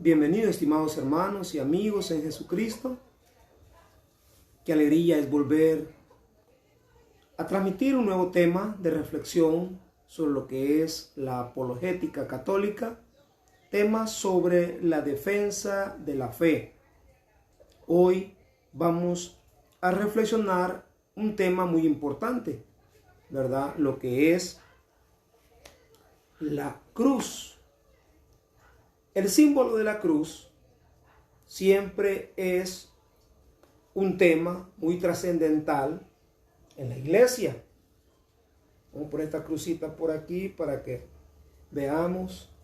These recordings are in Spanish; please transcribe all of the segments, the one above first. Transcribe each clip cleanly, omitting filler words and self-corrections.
Bienvenidos, estimados hermanos y amigos en Jesucristo. Qué alegría es volver a transmitir un nuevo tema de reflexión sobre lo que es la apologética católica, tema sobre la defensa de la fe. Hoy vamos a reflexionar un tema muy importante, ¿verdad? Lo que es la cruz. El símbolo de la cruz siempre es un tema muy trascendental en la iglesia. Vamos a poner esta crucita por aquí para que veamos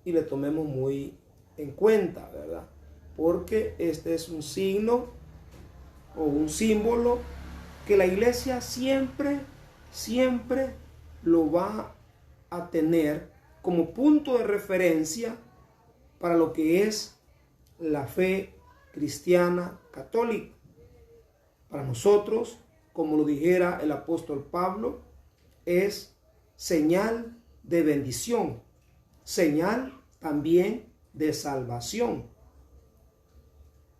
y le tomemos muy en cuenta, ¿verdad? Porque este es un signo o un símbolo que la iglesia siempre lo va a tener como punto de referencia para lo que es la fe cristiana católica. Para nosotros, como lo dijera el apóstol Pablo, es señal de bendición, señal también de salvación.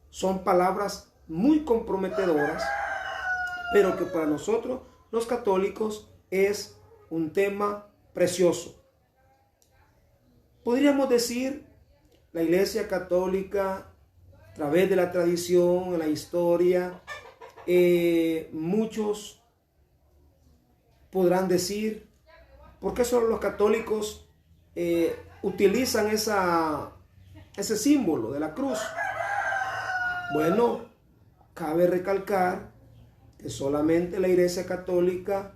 Son palabras muy comprometedoras, pero que para nosotros, los católicos, es un tema precioso. Podríamos decir, la Iglesia Católica, a través de la tradición, en la historia, muchos podrán decir, ¿por qué solo los católicos utilizan ese símbolo de la cruz? Bueno, cabe recalcar que solamente la Iglesia Católica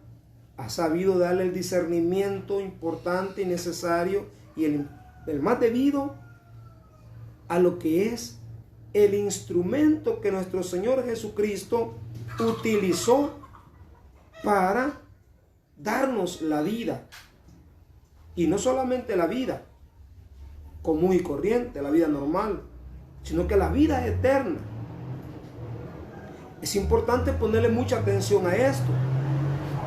ha sabido darle el discernimiento importante y necesario y el más debido a lo que es el instrumento que nuestro Señor Jesucristo utilizó para darnos la vida. Y no solamente la vida común y corriente, la vida normal, sino que la vida eterna. Es importante ponerle mucha atención a esto.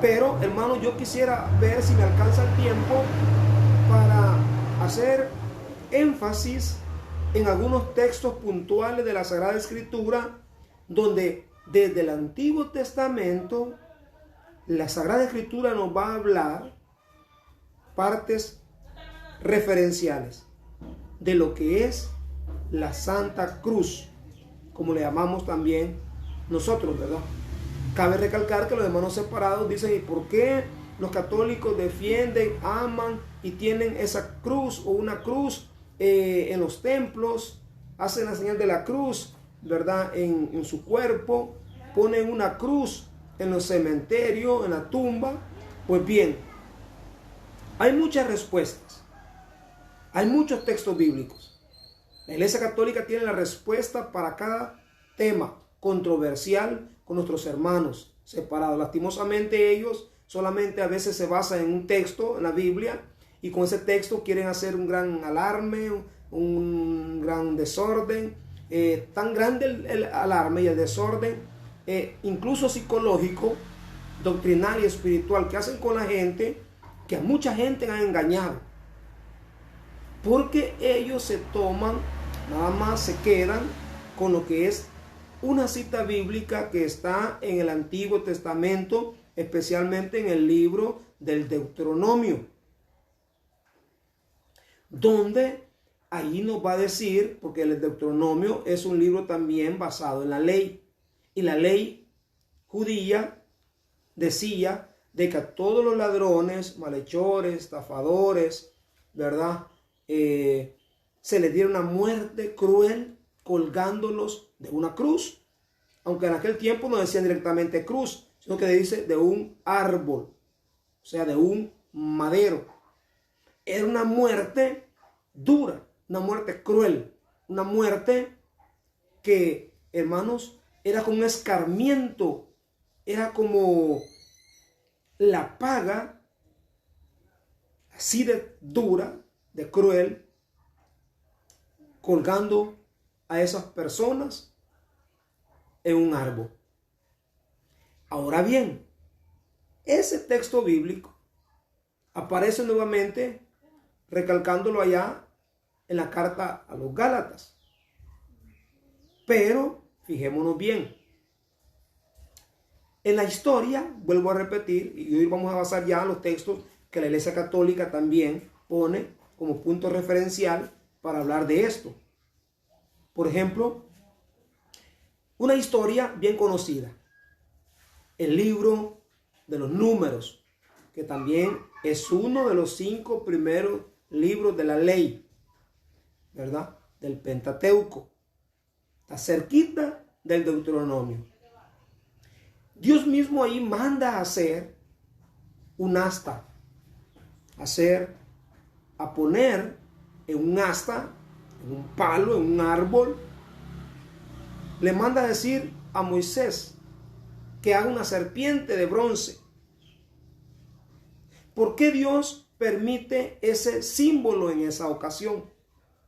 Pero, hermano, yo quisiera ver si me alcanza el tiempo para hacer énfasis en algunos textos puntuales de la Sagrada Escritura, donde desde el Antiguo Testamento la Sagrada Escritura nos va a hablar partes referenciales de lo que es la Santa Cruz, como le llamamos también nosotros, ¿verdad? Cabe recalcar que los hermanos separados dicen, ¿y por qué los católicos defienden, aman y tienen esa cruz o una cruz en los templos? Hacen la señal de la cruz, ¿verdad? En su cuerpo, ponen una cruz en los cementerios, en la tumba. Pues bien, hay muchas respuestas, hay muchos textos bíblicos. La Iglesia Católica tiene la respuesta para cada tema controversial con nuestros hermanos separados. Lastimosamente ellos solamente a veces se basan en un texto en la Biblia y con ese texto quieren hacer un gran alarme, un gran desorden, tan grande el alarme y el desorden, incluso psicológico, doctrinal y espiritual, que hacen con la gente, que a mucha gente han engañado, porque ellos se toman, nada más se quedan con lo que es una cita bíblica que está en el Antiguo Testamento, especialmente en el libro del Deuteronomio, donde ahí nos va a decir, porque el Deuteronomio es un libro también basado en la ley, y la ley judía decía de que a todos los ladrones, malhechores, estafadores, ¿verdad? Se les diera una muerte cruel colgándolos de una cruz, aunque en aquel tiempo no decían directamente cruz, sino que dice de un árbol, o sea, de un madero. Era una muerte dura, una muerte cruel, una muerte que, hermanos, era como un escarmiento, era como la paga, así de dura, de cruel, colgando a esas personas en un árbol. Ahora bien, ese texto bíblico aparece nuevamente, recalcándolo allá en la carta a los Gálatas. Pero fijémonos bien. En la historia, vuelvo a repetir, y hoy vamos a basar ya en los textos que la Iglesia Católica también pone como punto referencial para hablar de esto. Por ejemplo, una historia bien conocida, el libro de los Números, que también es uno de los 5 primeros libros de la ley, ¿verdad? Del Pentateuco. Está cerquita del Deuteronomio. Dios mismo ahí manda a hacer un asta, a poner en un asta, en un palo, en un árbol. Le manda a decir a Moisés que haga una serpiente de bronce. ¿Por qué Dios permite ese símbolo en esa ocasión?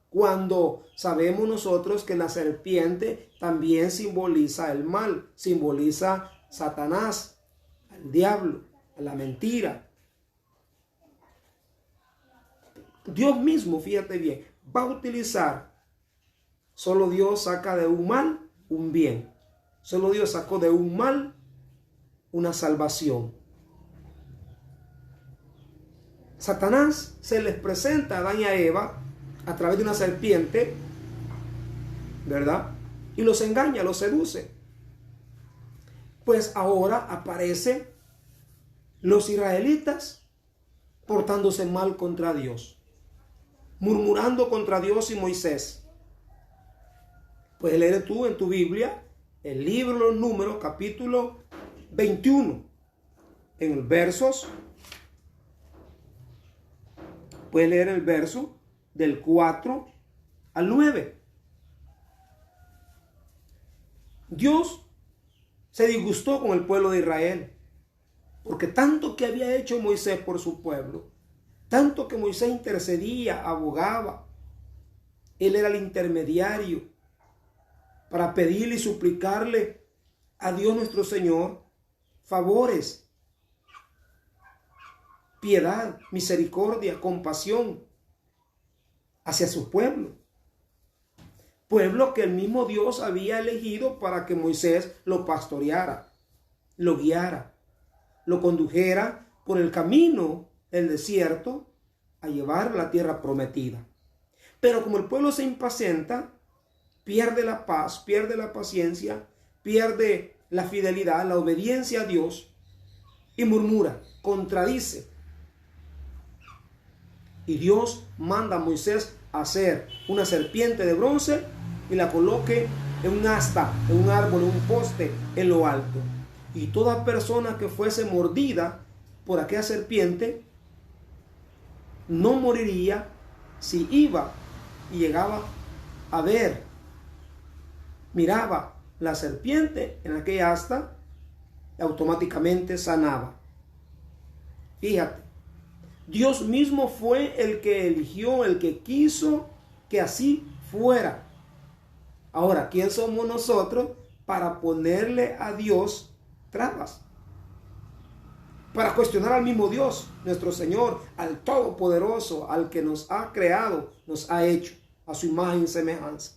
Cuando sabemos nosotros que la serpiente también simboliza el mal, simboliza Satanás, al diablo, a la mentira. Dios mismo, fíjate bien, va a utilizar, solo Dios saca de un mal un bien. Solo Dios sacó de un mal una salvación. Satanás se les presenta a Adán y a Eva a través de una serpiente, ¿verdad? Y los engaña, los seduce. Pues ahora aparecen los israelitas portándose mal contra Dios, murmurando contra Dios y Moisés. Puedes leer tú en tu Biblia el libro de los Números, capítulo 21, en el versos. Puedes leer el verso del 4 al 9. Dios se disgustó con el pueblo de Israel, porque tanto que había hecho Moisés por su pueblo, tanto que Moisés intercedía, abogaba, él era el intermediario para pedirle y suplicarle a Dios nuestro Señor favores, piedad, misericordia, compasión hacia su pueblo. Pueblo que el mismo Dios había elegido para que Moisés lo pastoreara, lo guiara, lo condujera por el camino, el desierto, a llevar la tierra prometida. Pero como el pueblo se impacienta, pierde la paz, pierde la paciencia, pierde la fidelidad, la obediencia a Dios y murmura, contradice. Y Dios manda a Moisés a hacer una serpiente de bronce y la coloque en un asta, en un árbol, en un poste, en lo alto. Y toda persona que fuese mordida por aquella serpiente no moriría si iba y llegaba a ver, miraba la serpiente en aquella asta, automáticamente sanaba. Fíjate, Dios mismo fue el que eligió, el que quiso que así fuera. Ahora, ¿quién somos nosotros para ponerle a Dios trabas? Para cuestionar al mismo Dios, nuestro Señor, al Todopoderoso, al que nos ha creado, nos ha hecho a su imagen y semejanza.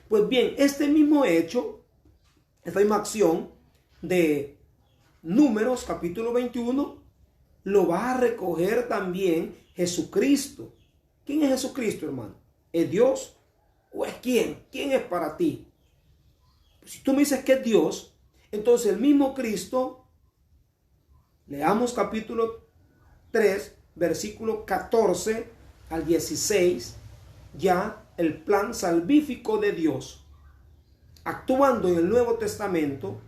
Pues bien, este mismo hecho, esta misma acción de Números capítulo 21, lo va a recoger también Jesucristo. ¿Quién es Jesucristo, hermano? ¿Es Dios o es quién? ¿Quién es para ti? Pues si tú me dices que es Dios, entonces el mismo Cristo, leamos capítulo 3, versículo 14 al 16, ya el plan salvífico de Dios. Actuando en el Nuevo Testamento,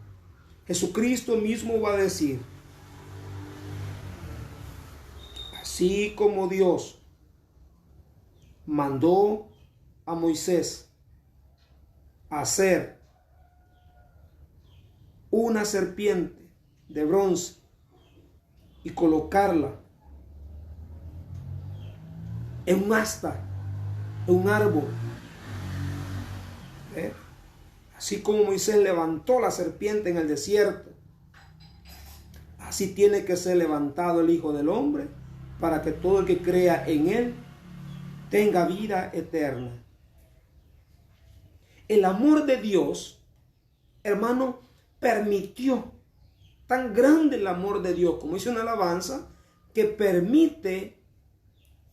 Jesucristo mismo va a decir: así como Dios mandó a Moisés a hacer una serpiente de bronce y colocarla en un asta, en un árbol. Así como Moisés levantó la serpiente en el desierto, así tiene que ser levantado el Hijo del Hombre, para que todo el que crea en él tenga vida eterna. El amor de Dios, hermano, permitió, tan grande el amor de Dios, como dice una alabanza, que permite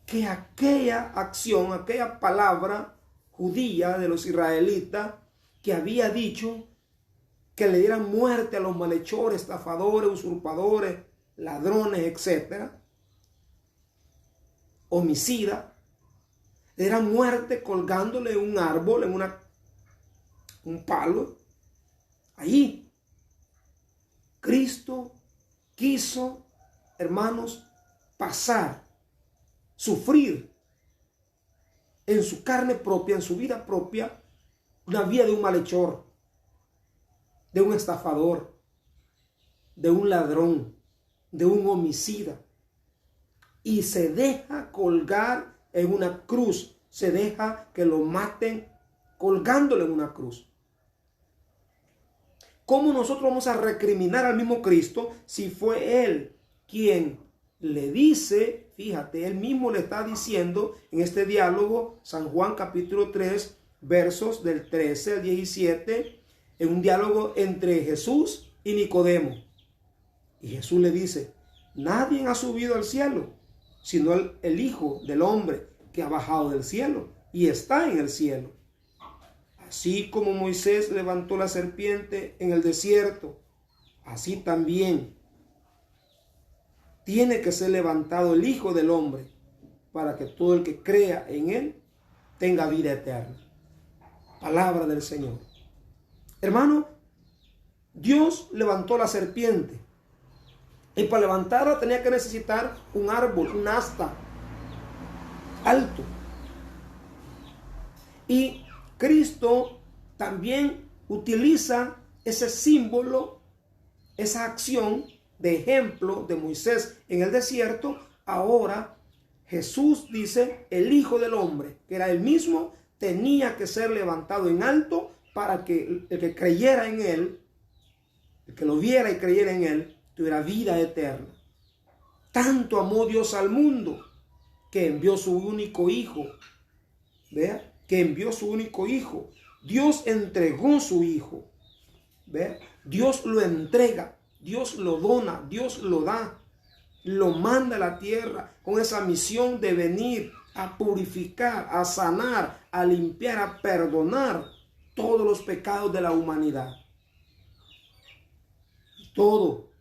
que aquella acción, aquella palabra judía de los israelitas que había dicho que le dieran muerte a los malhechores, estafadores, usurpadores, ladrones, etcétera, homicidas, le dieran muerte colgándole en un árbol, en un palo. Allí Cristo quiso, hermanos, pasar, sufrir en su carne propia, en su vida propia, una vida de un malhechor, de un estafador, de un ladrón, de un homicida. Y se deja colgar en una cruz, se deja que lo maten colgándole en una cruz. ¿Cómo nosotros vamos a recriminar al mismo Cristo si fue Él quien le dice, fíjate, Él mismo le está diciendo en este diálogo, San Juan capítulo 3, versos del 13 al 17, en un diálogo entre Jesús y Nicodemo. Y Jesús le dice, nadie ha subido al cielo, sino el Hijo del Hombre que ha bajado del cielo y está en el cielo. Así como Moisés levantó la serpiente en el desierto, así también tiene que ser levantado el Hijo del Hombre para que todo el que crea en Él tenga vida eterna. Palabra del Señor. Hermano, Dios levantó la serpiente y para levantarla tenía que necesitar un árbol, un asta alto. Y Cristo también utiliza ese símbolo, esa acción de ejemplo de Moisés en el desierto. Ahora Jesús dice, el Hijo del Hombre, que era el mismo, tenía que ser levantado en alto para que el que creyera en Él, el que lo viera y creyera en Él, tuviera vida eterna. Tanto amó Dios al mundo que envió su único Hijo. ¿Vea? Que envió su único Hijo. Dios entregó su Hijo. ¿Ve? Dios lo entrega, Dios lo dona, Dios lo da, lo manda a la tierra con esa misión de venir a purificar, a sanar, a limpiar, a perdonar todos los pecados de la humanidad. Todo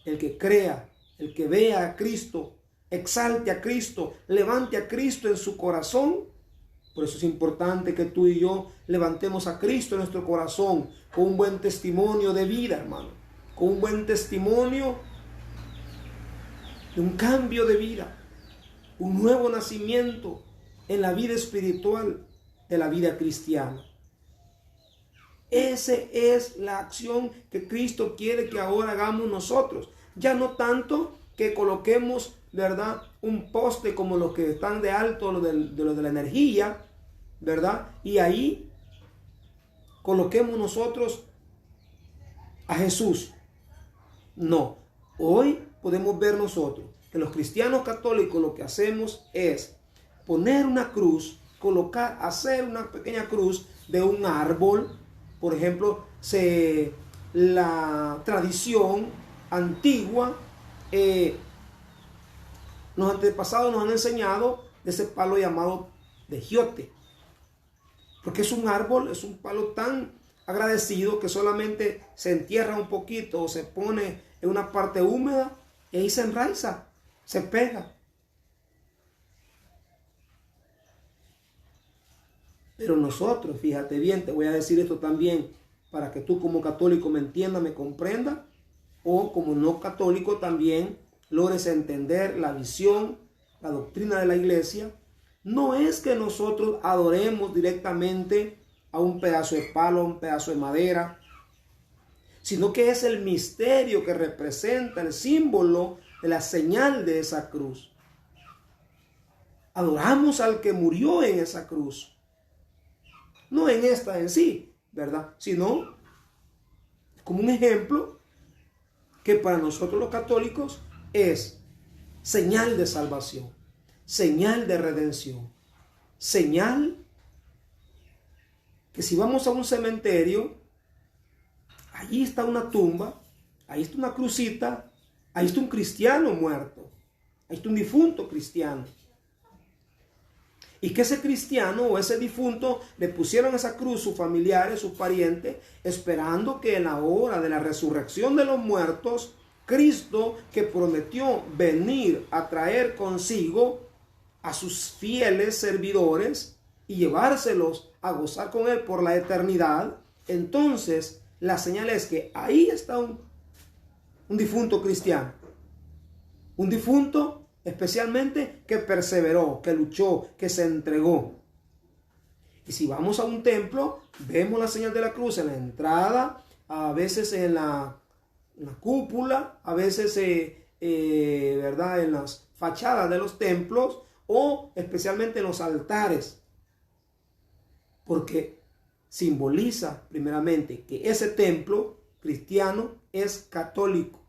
el que crea, el que vea a Cristo, exalte a Cristo, levante a Cristo en su corazón. Por eso es importante que tú y yo levantemos a Cristo en nuestro corazón con un buen testimonio de vida, hermano. Con un buen testimonio de un cambio de vida, un nuevo nacimiento en la vida espiritual de la vida cristiana. Esa es la acción que Cristo quiere que ahora hagamos nosotros. Ya no tanto que coloquemos, ¿verdad?, un poste como los que están de alto, los de la energía, ¿verdad? Y ahí coloquemos nosotros a Jesús. No, hoy podemos ver nosotros que los cristianos católicos lo que hacemos es poner una cruz, hacer una pequeña cruz de un árbol. Por ejemplo, la tradición antigua, los antepasados nos han enseñado de ese palo llamado de giote. Porque es un árbol, es un palo tan agradecido que solamente se entierra un poquito o se pone en una parte húmeda y ahí se enraiza, se pega. Pero nosotros, fíjate bien, te voy a decir esto también para que tú como católico me entiendas, me comprenda, o como no católico también logres entender la visión, la doctrina de la iglesia. No es que nosotros adoremos directamente a un pedazo de palo, a un pedazo de madera, sino que es el misterio que representa el símbolo de la señal de esa cruz. Adoramos al que murió en esa cruz. No en esta en sí, ¿verdad? Sino como un ejemplo que para nosotros los católicos es señal de salvación, señal de redención. señal que si vamos a un cementerio, allí está una tumba, ahí está una crucita, ahí está un cristiano muerto, ahí está un difunto cristiano. Y que ese cristiano o ese difunto le pusieron esa cruz sus familiares, sus parientes, esperando que en la hora de la resurrección de los muertos, Cristo, que prometió venir a traer consigo a sus fieles servidores y llevárselos a gozar con él por la eternidad, entonces la señal es que ahí está un difunto cristiano, un difunto especialmente que perseveró, que luchó, que se entregó. Y si vamos a un templo, vemos la señal de la cruz en la entrada, a veces en la cúpula, a veces ¿verdad? En las fachadas de los templos o especialmente en los altares, porque simboliza primeramente que ese templo cristiano es católico,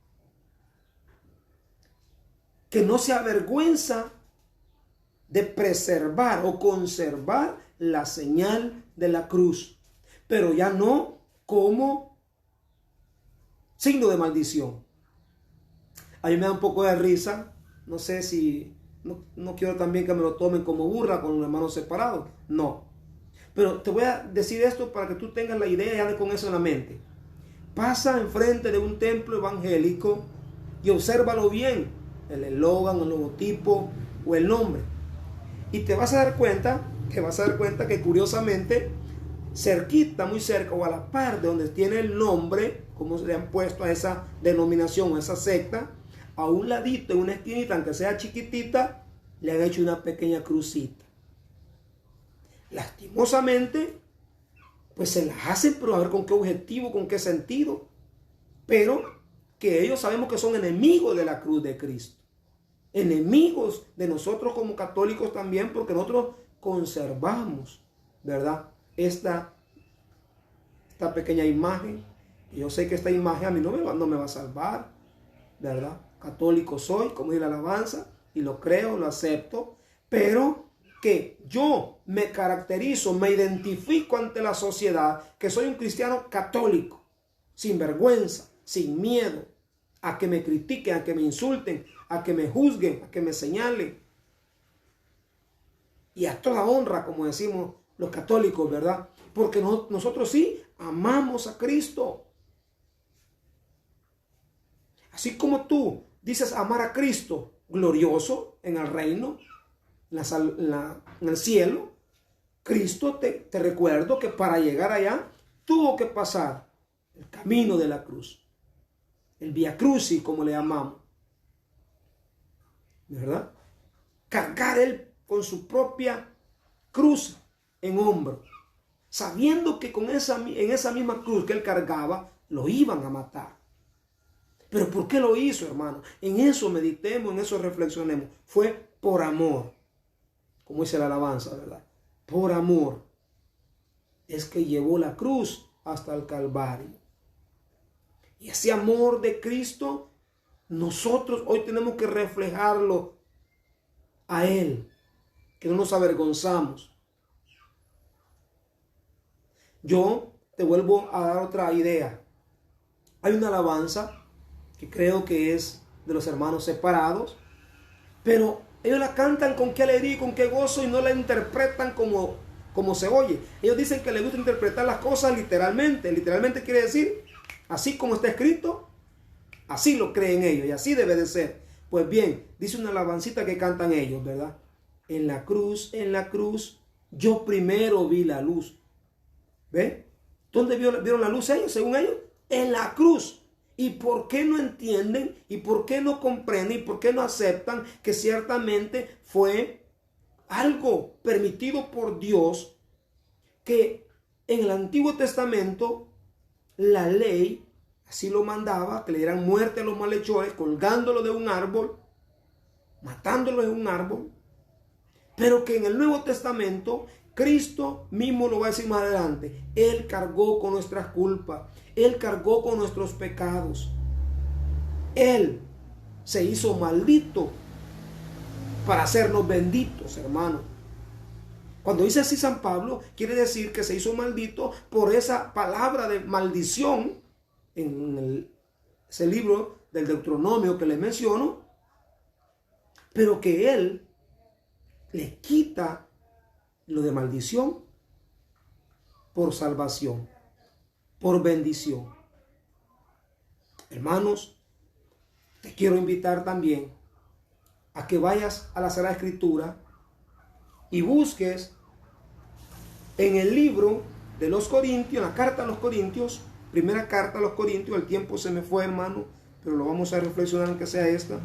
que no se avergüenza de preservar o conservar la señal de la cruz, pero ya no como signo de maldición. A mí me da un poco de risa, no sé si, no quiero también que me lo tomen como burla con los hermanos separados, no. Pero te voy a decir esto para que tú tengas la idea y andes con eso en la mente. Pasa enfrente de un templo evangélico y obsérvalo bien, el eslogan, el logotipo o el nombre. Y te vas a dar cuenta que curiosamente, cerquita, muy cerca o a la par de donde tiene el nombre, como se le han puesto a esa denominación, a esa secta, a un ladito, en una esquinita, aunque sea chiquitita, le han hecho una pequeña crucita. Lastimosamente, pues se las hacen, pero a ver con qué objetivo, con qué sentido. Pero que ellos sabemos que son enemigos de la cruz de Cristo. Enemigos de nosotros como católicos también, porque nosotros conservamos, ¿verdad? Esta pequeña imagen. Yo sé que esta imagen a mí no me va a salvar, ¿verdad? Católico soy, como dice la alabanza, y lo creo, lo acepto, pero que yo me caracterizo, me identifico ante la sociedad, que soy un cristiano católico, sin vergüenza, sin miedo a que me critiquen, a que me insulten, a que me juzguen, a que me señalen. Y a toda honra, como decimos los católicos, ¿verdad? Porque nosotros sí amamos a Cristo. Así como tú dices amar a Cristo glorioso en el reino, en el cielo, Cristo te recuerdo que para llegar allá tuvo que pasar el camino de la cruz, el Vía Crucis, como le llamamos, ¿verdad? Cargar él con su propia cruz en hombro, sabiendo que en esa misma cruz que él cargaba, lo iban a matar. Pero ¿por qué lo hizo, hermano? En eso meditemos, en eso reflexionemos. Fue por amor, como dice la alabanza, ¿verdad? Por amor es que llevó la cruz hasta el Calvario. Y ese amor de Cristo, nosotros hoy tenemos que reflejarlo a Él, que no nos avergonzamos. Yo te vuelvo a dar otra idea. Hay una alabanza que creo que es de los hermanos separados, pero ellos la cantan con qué alegría y con qué gozo y no la interpretan como se oye. Ellos dicen que les gusta interpretar las cosas literalmente. Literalmente quiere decir, así como está escrito, así lo creen ellos y así debe de ser. Pues bien, dice una alabancita que cantan ellos, ¿verdad? En la cruz, yo primero vi la luz. ¿Ve? ¿Dónde vieron la luz ellos, según ellos? En la cruz. ¿Y por qué no entienden? ¿Y por qué no comprenden? ¿Y por qué no aceptan que ciertamente fue algo permitido por Dios? Que en el Antiguo Testamento la ley así lo mandaba, que le dieran muerte a los malhechores, colgándolo de un árbol, matándolo de un árbol. Pero que en el Nuevo Testamento Cristo mismo lo va a decir más adelante. Él cargó con nuestras culpas. Él cargó con nuestros pecados. Él se hizo maldito para hacernos benditos, hermanos. Cuando dice así San Pablo, quiere decir que se hizo maldito por esa palabra de maldición en ese libro del Deuteronomio que les menciono, pero que él le quita lo de maldición por salvación, por bendición. Hermanos, te quiero invitar también a que vayas a la Sagrada Escritura y busques en el libro de los Corintios, en la carta a los Corintios, primera carta a los Corintios. El tiempo se me fue, hermano, pero lo vamos a reflexionar aunque sea esta.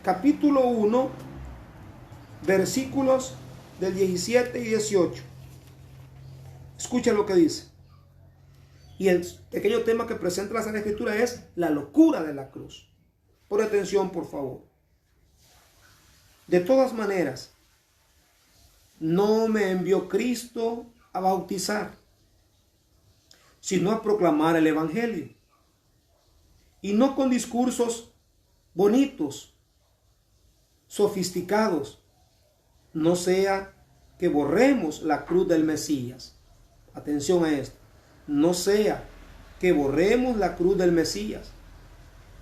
Capítulo 1, versículos del 17 y 18. Escucha lo que dice. Y el pequeño tema que presenta la Sagrada Escritura es la locura de la cruz. Pon atención, por favor. De todas maneras, no me envió Cristo a bautizar, sino a proclamar el Evangelio. Y no con discursos bonitos, sofisticados, no sea que borremos la cruz del Mesías. Atención a esto. No sea que borremos la cruz del Mesías.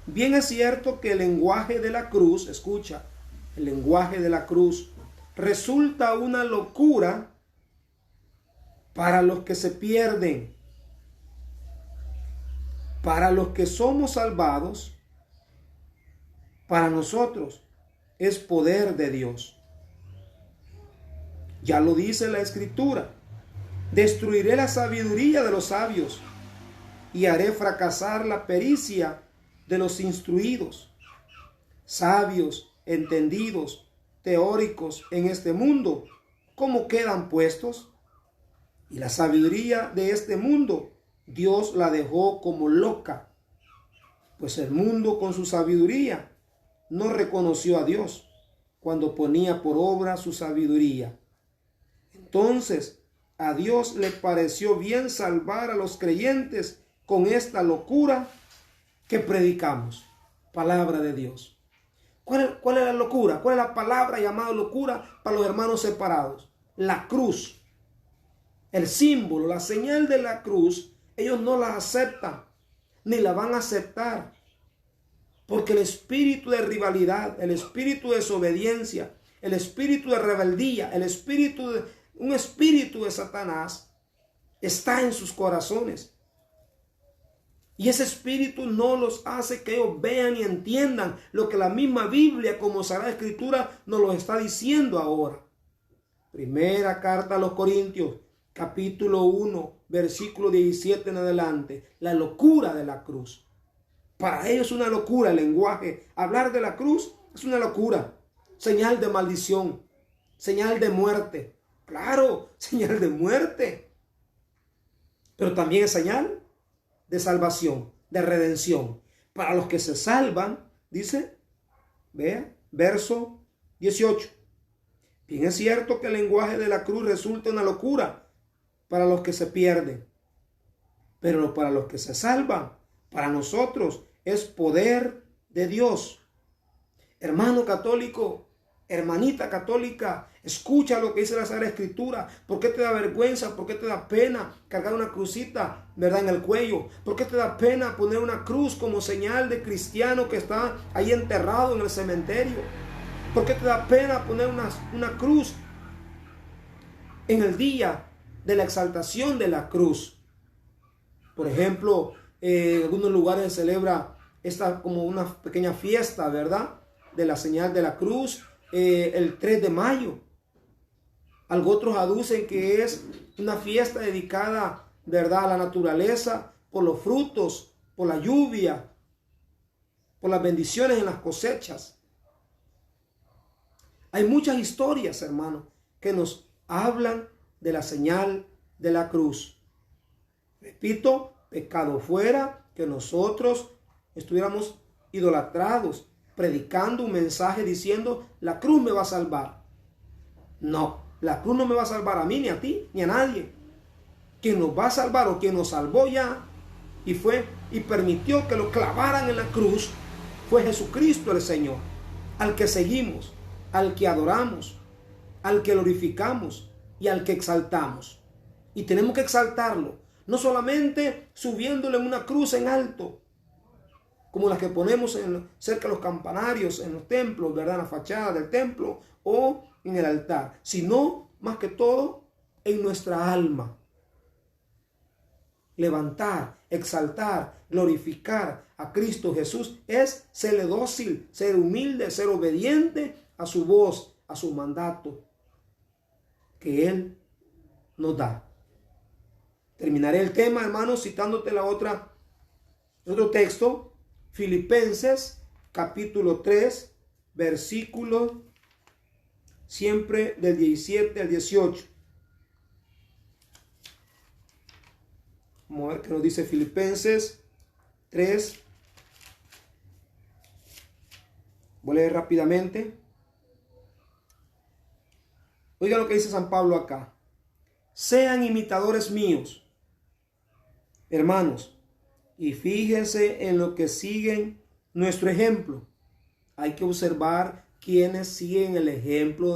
Bien es cierto que el lenguaje de la cruz, escucha, el lenguaje de la cruz resulta una locura para los que se pierden. Para los que somos salvados, para nosotros es poder de Dios. Ya lo dice la Escritura. Destruiré la sabiduría de los sabios y haré fracasar la pericia de los instruidos. Sabios, entendidos, teóricos en este mundo, ¿cómo quedan puestos? Y la sabiduría de este mundo, Dios la dejó como loca, pues el mundo con su sabiduría no reconoció a Dios cuando ponía por obra su sabiduría. Entonces, a Dios le pareció bien salvar a los creyentes con esta locura que predicamos. Palabra de Dios. ¿Cuál es la locura? ¿Cuál es la palabra llamada locura para los hermanos separados? La cruz. El símbolo, la señal de la cruz, ellos no la aceptan, ni la van a aceptar. Porque el espíritu de rivalidad, el espíritu de desobediencia, el espíritu de rebeldía, un espíritu de Satanás está en sus corazones. Y ese espíritu no los hace que ellos vean y entiendan lo que la misma Biblia como Sagrada Escritura nos lo está diciendo ahora. Primera carta a los Corintios, capítulo 1, versículo 17 en adelante. La locura de la cruz. Para ellos es una locura el lenguaje. Hablar de la cruz es una locura. Señal de maldición. Señal de muerte. Claro, señal de muerte. Pero también es señal de salvación, de redención. Para los que se salvan, dice, vea, verso 18. Bien es cierto que el lenguaje de la cruz resulta una locura para los que se pierden. Pero para los que se salvan, para nosotros es poder de Dios. Hermano católico, hermanita católica, escucha lo que dice la Sagrada Escritura. ¿Por qué te da vergüenza? ¿Por qué te da pena cargar una crucita, verdad, en el cuello? ¿Por qué te da pena poner una cruz como señal de cristiano que está ahí enterrado en el cementerio? ¿Por qué te da pena poner una cruz en el día de la exaltación de la cruz? Por ejemplo, en algunos lugares se celebra esta como una pequeña fiesta, ¿verdad?, de la señal de la cruz, el 3 de mayo. Otros aducen que es una fiesta dedicada, ¿verdad?, a la naturaleza, por los frutos, por la lluvia, por las bendiciones en las cosechas. Hay muchas historias, hermano, que nos hablan de la señal de la cruz. Repito, pecado fuera que nosotros estuviéramos idolatrados, predicando un mensaje diciendo, la cruz me va a salvar. No, la cruz no me va a salvar a mí, ni a ti, ni a nadie. Quien nos va a salvar o quien nos salvó ya y permitió que lo clavaran en la cruz fue Jesucristo el Señor, al que seguimos, al que adoramos, al que glorificamos, y al que exaltamos. Y tenemos que exaltarlo, no solamente subiéndole en una cruz en alto, como las que ponemos cerca de los campanarios, en los templos, ¿verdad? En la fachada del templo o en el altar, sino más que todo en nuestra alma. Levantar, exaltar, glorificar a Cristo Jesús es serle dócil, ser humilde, ser obediente a su voz, a su mandato que Él nos da. Terminaré el tema, hermanos, citándote otro texto, Filipenses capítulo 3, versículo siempre del 17 al 18. Vamos a ver qué nos dice Filipenses 3. Voy a leer rápidamente. Oiga lo que dice San Pablo acá. Sean imitadores míos, hermanos, y fíjense en lo que siguen nuestro ejemplo. Hay que observar quienes siguen el ejemplo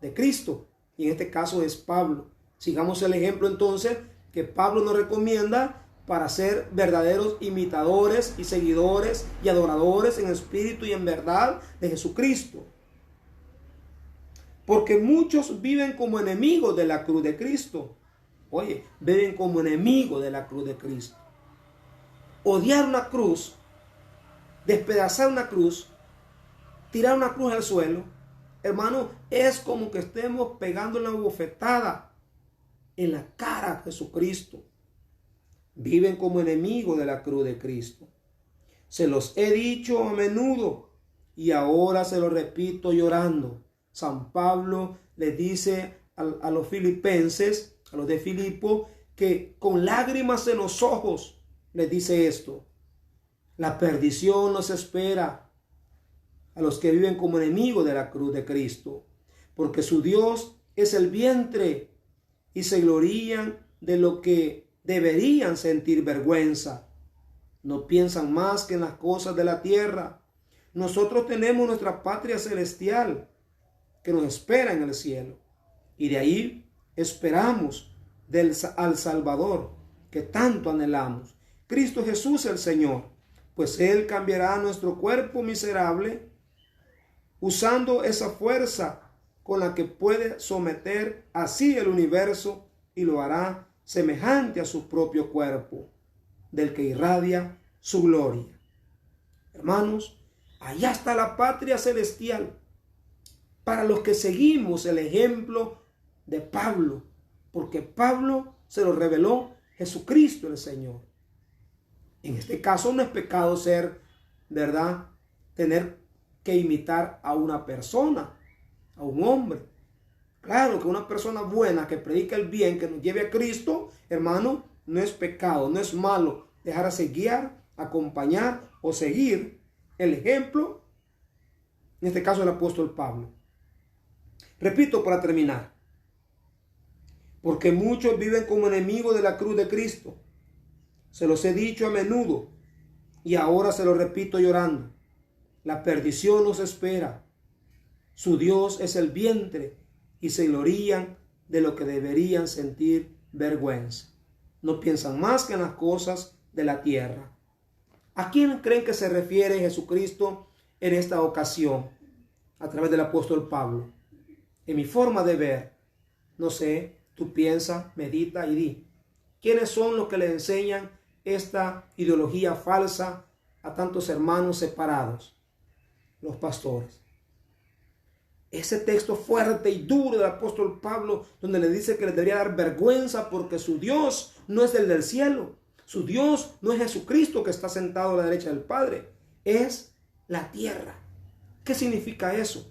de Cristo. Y en este caso es Pablo. Sigamos el ejemplo entonces que Pablo nos recomienda para ser verdaderos imitadores y seguidores y adoradores en espíritu y en verdad de Jesucristo. Porque muchos viven como enemigos de la cruz de Cristo. Oye, viven como enemigos de la cruz de Cristo. Odiar una cruz, despedazar una cruz, tirar una cruz al suelo, hermano, es como que estemos pegando una bofetada en la cara a Jesucristo. Viven como enemigos de la cruz de Cristo. Se los he dicho a menudo y ahora se lo repito llorando. San Pablo les dice a los filipenses, a los de Filipo, que con lágrimas en los ojos les dice esto. La perdición los espera a los que viven como enemigos de la cruz de Cristo, porque su Dios es el vientre y se glorían de lo que deberían sentir vergüenza. No piensan más que en las cosas de la tierra. Nosotros tenemos nuestra patria celestial que nos espera en el cielo. Y de ahí esperamos al Salvador que tanto anhelamos. Cristo Jesús el Señor. Pues Él cambiará nuestro cuerpo miserable usando esa fuerza con la que puede someter así el universo y lo hará semejante a su propio cuerpo, del que irradia su gloria. Hermanos, allá está la patria celestial para los que seguimos el ejemplo de Pablo, porque Pablo se lo reveló Jesucristo el Señor. En este caso no es pecado ser, ¿verdad?, tener que imitar a una persona, a un hombre. Claro que una persona buena que predica el bien, que nos lleve a Cristo, hermano, no es pecado, no es malo dejarse guiar, acompañar o seguir el ejemplo, en este caso el apóstol Pablo. Repito para terminar. Porque muchos viven como enemigos de la cruz de Cristo. Se los he dicho a menudo y ahora se lo repito llorando. La perdición los espera. Su Dios es el vientre y se glorían de lo que deberían sentir vergüenza. No piensan más que en las cosas de la tierra. ¿A quién creen que se refiere Jesucristo en esta ocasión a través del apóstol Pablo? En mi forma de ver, no sé, tú piensa, medita y di. ¿Quiénes son los que le enseñan esta ideología falsa a tantos hermanos separados? Los pastores. Ese texto fuerte y duro del apóstol Pablo, donde le dice que le debería dar vergüenza porque su Dios no es el del cielo. Su Dios no es Jesucristo que está sentado a la derecha del Padre. Es la tierra. ¿Qué significa eso?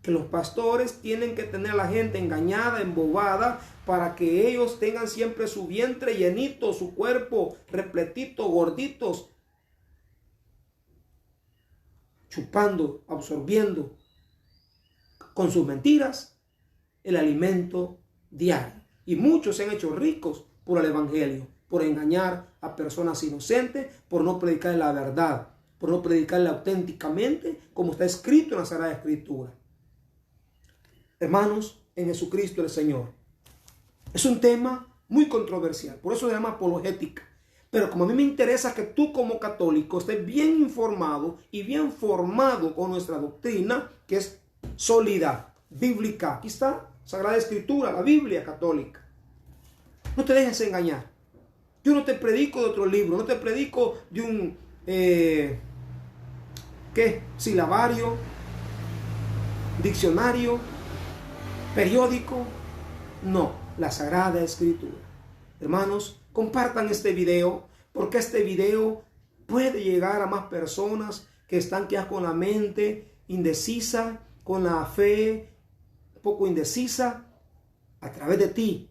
Que los pastores tienen que tener a la gente engañada, embobada, para que ellos tengan siempre su vientre llenito, su cuerpo repletito, gorditos, chupando, absorbiendo con sus mentiras el alimento diario. Y muchos se han hecho ricos por el evangelio, por engañar a personas inocentes, por no predicar la verdad, por no predicarla auténticamente como está escrito en la Sagrada Escritura. Hermanos, en Jesucristo el Señor. Es un tema muy controversial, por eso se llama apologética. Pero como a mí me interesa que tú como católico estés bien informado y bien formado con nuestra doctrina, que es sólida, bíblica. Aquí está, Sagrada Escritura, la Biblia católica. No te dejes engañar. Yo no te predico de otro libro, no te predico de un silabario, diccionario, periódico. No, la Sagrada Escritura. Hermanos, compartan este video, porque este video puede llegar a más personas que están quizás con la mente indecisa, con la fe un poco indecisa. A través de ti,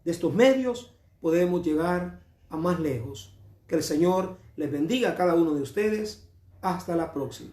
de estos medios, podemos llegar a más lejos. Que el Señor les bendiga a cada uno de ustedes. Hasta la próxima.